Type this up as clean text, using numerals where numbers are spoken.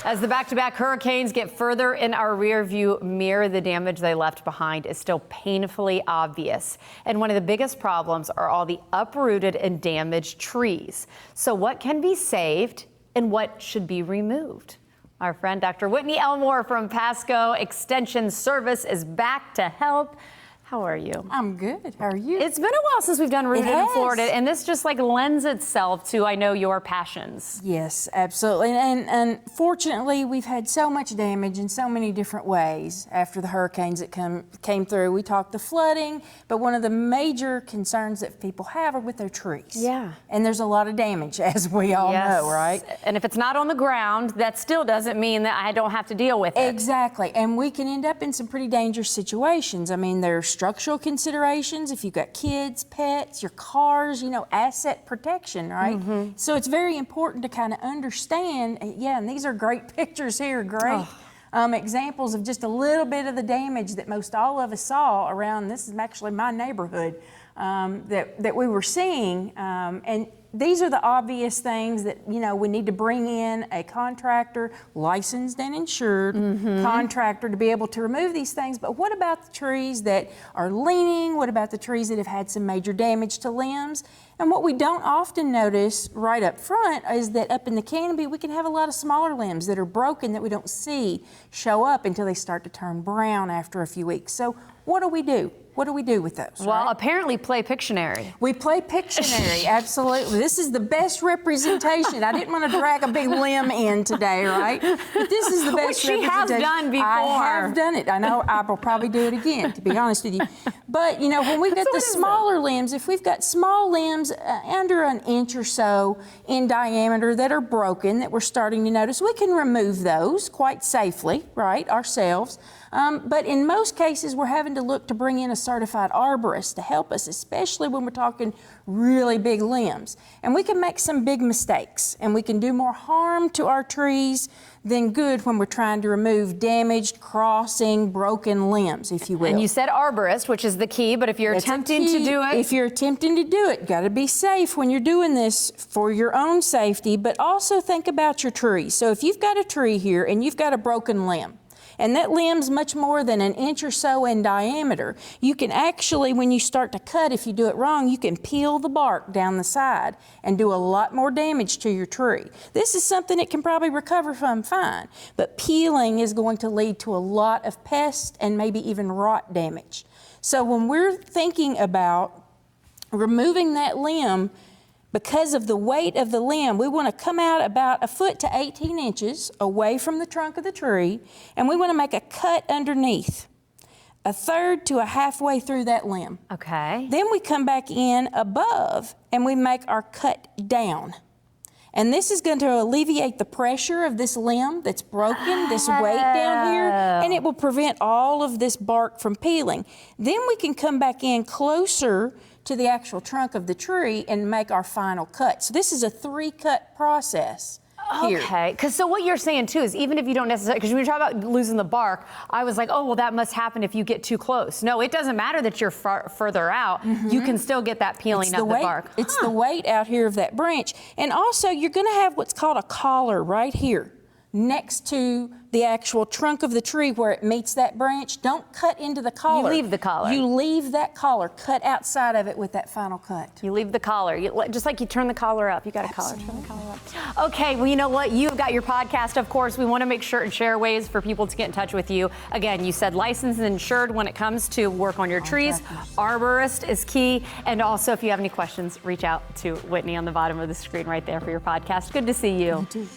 As the back-to-back hurricanes get further in our rearview mirror, the damage they left behind is still painfully obvious. And one of the biggest problems are all the uprooted and damaged trees. So what can be saved and what should be removed? Our friend Dr. Whitney Elmore from Pasco Extension Service is back to help. How are you? I'm good. How are you? It's been a while since we've done Rooted in Florida, and this just like lends itself to, I know, your passions. Yes, absolutely. And fortunately, we've had so much damage in so many different ways after the hurricanes that came through. We talked the flooding, but one of the major concerns that people have are with their trees. Yeah. And there's a lot of damage, as we all know, right? And if it's not on the ground, that still doesn't mean that I don't have to deal with it. Exactly. And we can end up in some pretty dangerous situations. I mean, there's structural considerations, if you've got kids, pets, your cars, you know, asset protection, right? Mm-hmm. So it's very important to kind of understand, and these are great pictures here, great examples of just a little bit of the damage that most all of us saw around, this is actually my neighborhood, that we were seeing. And these are the obvious things that, you know, we need to bring in a contractor, licensed and insured contractor to be able to remove these things. But what about the trees that are leaning? What about the trees that have had some major damage to limbs? And what we don't often notice right up front is that up in the canopy, we can have a lot of smaller limbs that are broken that we don't see show up until they start to turn brown after a few weeks. So what do we do? What do we do with those? Well, right? Apparently play Pictionary. We play Pictionary, absolutely. This is the best representation. I didn't want to drag a big limb in today, right? But this is the best representation. Which she has done before. I have done it. I know I will probably do it again, to be honest with you. But, you know, when we've got the smaller limbs, if we've got small limbs under an inch or so in diameter that are broken, that we're starting to notice, we can remove those quite safely, right, ourselves. But in most cases, we're having to look to bring in a certified arborist to help us, especially when we're talking really big limbs. And we can make some big mistakes, and we can do more harm to our trees than good when we're trying to remove damaged, crossing, broken limbs, if you will. And you said arborist, which is the key, but if you're attempting to do it... If you're attempting to do it, got to be safe when you're doing this for your own safety, but also think about your trees. So if you've got a tree here and you've got a broken limb, and that limb's much more than an inch or so in diameter, you can actually, when you start to cut, if you do it wrong, you can peel the bark down the side and do a lot more damage to your tree. This is something it can probably recover from fine, but peeling is going to lead to a lot of pest and maybe even rot damage. So when we're thinking about removing that limb, because of the weight of the limb, we want to come out about 1 foot to 18 inches away from the trunk of the tree, and we want to make a cut underneath, 1/3 to 1/2 through that limb. Okay. Then we come back in above, and we make our cut down. And this is going to alleviate the pressure of this limb that's broken, this weight down here, and it will prevent all of this bark from peeling. Then we can come back in closer to the actual trunk of the tree and make our final cut. So this is a 3-cut process. Okay, because so what you're saying too is even if you don't necessarily, because when you're talking about losing the bark, I was like, oh, well, that must happen if you get too close. No, it doesn't matter that you're further out. You can still get that peeling of the bark. It's the weight out here of that branch. And also, you're going to have what's called a collar right here next to the actual trunk of the tree where it meets that branch. Don't cut into the collar. You leave the collar. You leave that collar, cut outside of it with that final cut. You leave the collar. Just like you turn the collar up. You got a collar, turn the collar up. Okay, well, you know what? You've got your podcast, of course. We want to make sure and share ways for people to get in touch with you. Again, you said licensed and insured when it comes to work on your trees. Arborist is key. And also, if you have any questions, reach out to Whitney on the bottom of the screen right there for your podcast. Good to see you. You too.